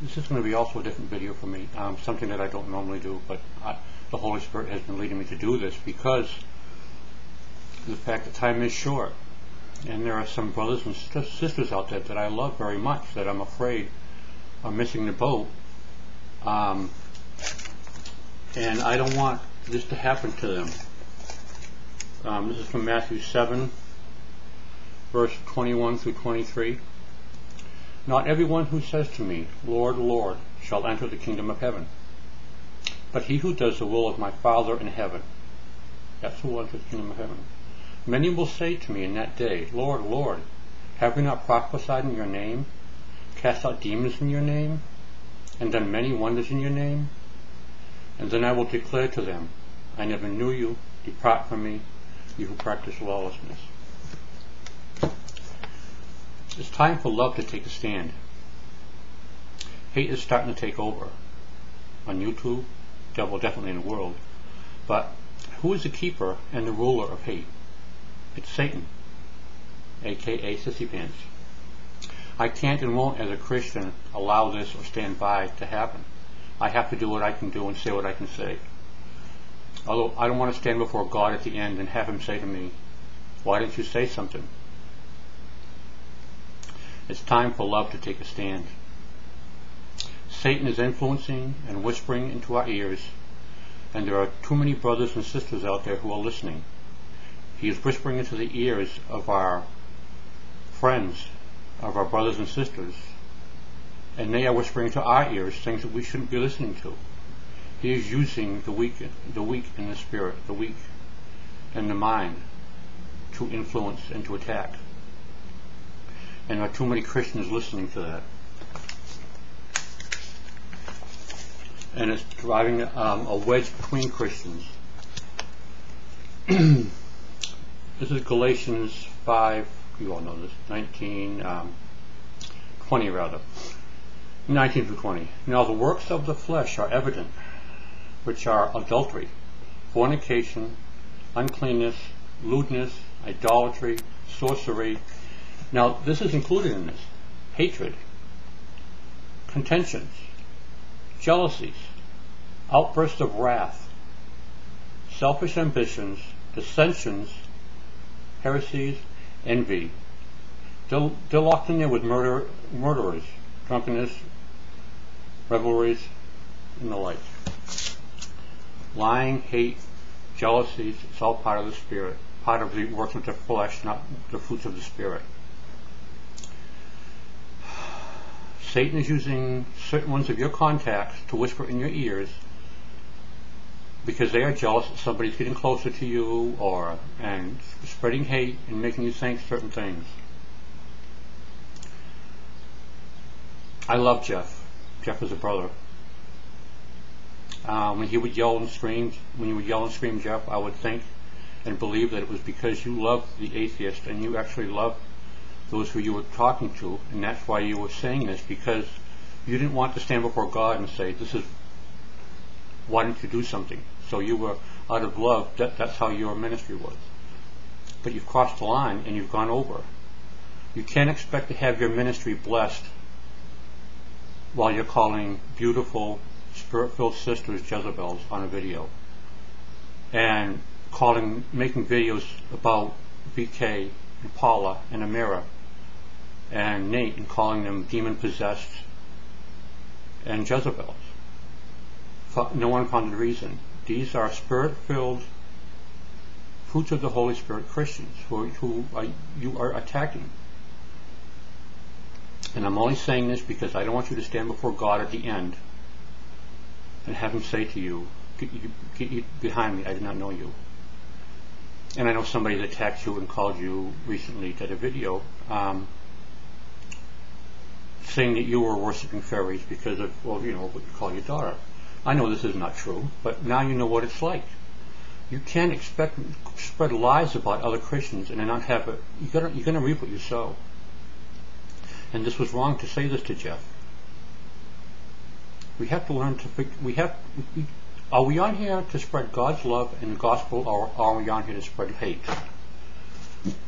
This is going to be also a different video for me, something that I don't normally do, but the Holy Spirit has been leading me to do this because the fact that time is short. And there are some brothers and sisters out there that I love very much that I'm afraid are missing the boat. And I don't want this to happen to them. This is from Matthew 7, verse 21 through 23. Not everyone who says to me, Lord, Lord, shall enter the kingdom of heaven, but he who does the will of my Father in heaven. That's who will enter the kingdom of heaven. Many will say to me in that day, Lord, Lord, have we not prophesied in your name, cast out demons in your name, and done many wonders in your name? And then I will declare to them, I never knew you, depart from me, you who practice lawlessness. It's time for love to take a stand. Hate is starting to take over on YouTube, definitely in the world. But who is the keeper and the ruler of hate? It's Satan, aka Sissy Pants. I can't and won't, as a Christian, allow this or stand by to happen. I have to do what I can do and say what I can say. Although I don't want to stand before God at the end and have Him say to me, why didn't you say something? It's time for love to take a stand. Satan is influencing and whispering into our ears, and there are too many brothers and sisters out there who are listening. He is whispering into the ears of our friends, of our brothers and sisters, and they are whispering into our ears things that we shouldn't be listening to. He is using the weak in the spirit, the weak in the mind, to influence and to attack. And there are too many Christians listening to that. And it's driving a wedge between Christians. This is Galatians 5, you all know this, 19 through 20. Now the works of the flesh are evident, which are adultery, fornication, uncleanness, lewdness, idolatry, sorcery. Now this is included in this. Hatred, contentions, jealousies, outbursts of wrath, selfish ambitions, dissensions, heresies, envy. They're locked in there with murderers, drunkenness, revelries, and the like. Lying, hate, jealousies, it's all part of the spirit, part of the works of the flesh, not the fruits of the spirit. Satan is using certain ones of your contacts to whisper in your ears because they are jealous that somebody's getting closer to you, and spreading hate and making you think certain things. I love Jeff. Jeff is a brother. When he would yell and scream, Jeff, I would think and believe that it was because you loved the atheist and you actually loved those who you were talking to, and that's why you were saying this, because you didn't want to stand before God and say, why didn't you do something? So you were, out of love, that's how your ministry was. But you've crossed the line and you've gone over. You can't expect to have your ministry blessed while you're calling beautiful, spirit-filled sisters Jezebels on a video, and making videos about BK and Paula and Amira and Nate and calling them demon-possessed and Jezebels. No unfounded reason. These are spirit-filled, fruits of the Holy Spirit Christians who you are attacking. And I'm only saying this because I don't want you to stand before God at the end and have Him say to you, get you behind me, I did not know you. And I know somebody that attacked you and called you recently, did a video saying that you were worshiping fairies because of, what you call your daughter. I know this is not true, but now you know what it's like. You can't expect to spread lies about other Christians and then not have it. You're going to reap what you sow. And this was wrong to say this to Jeff. We have to learn to. Are we on here to spread God's love and the gospel, or are we on here to spread hate?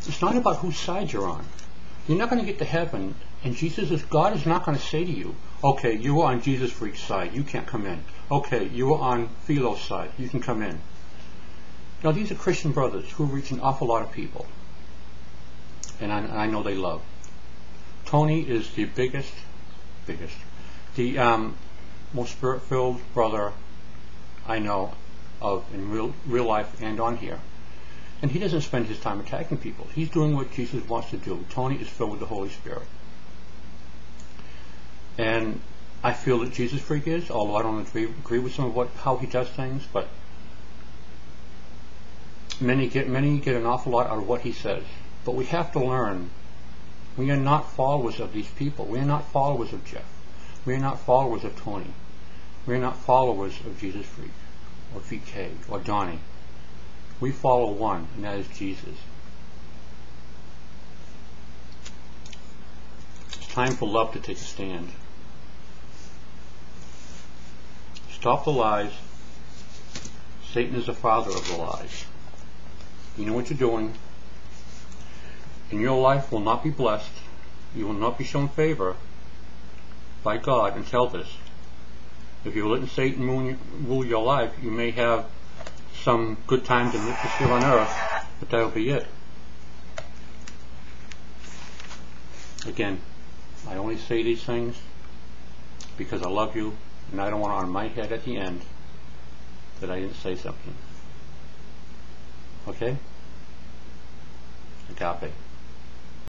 It's not about whose side you're on. You're not going to get to heaven, and God is not going to say to you, okay, you were on Jesus Freak's side, you can't come in. Okay, you were on Philo's side, you can come in. Now, these are Christian brothers who reach an awful lot of people, and I know they love. Tony is the the most spirit-filled brother I know of in real life and on here. And he doesn't spend his time attacking people. He's doing what Jesus wants to do. Tony is filled with the Holy Spirit. And I feel that Jesus Freak is, although I don't agree with some of how he does things, but many get an awful lot out of what he says. But we have to learn, we are not followers of these people. We are not followers of Jeff. We are not followers of Tony. We are not followers of Jesus Freak, or VK, or Donnie. We follow one, and that is Jesus. It's time for love to take a stand. Stop the lies. Satan is the father of the lies. You know what you're doing. And your life will not be blessed. You will not be shown favor by God until this. If you're letting Satan rule your life, you may have some good times in this here on earth, but that'll be it. Again, I only say these things because I love you, and I don't want it on my head at the end that I didn't say something. Okay? Agape.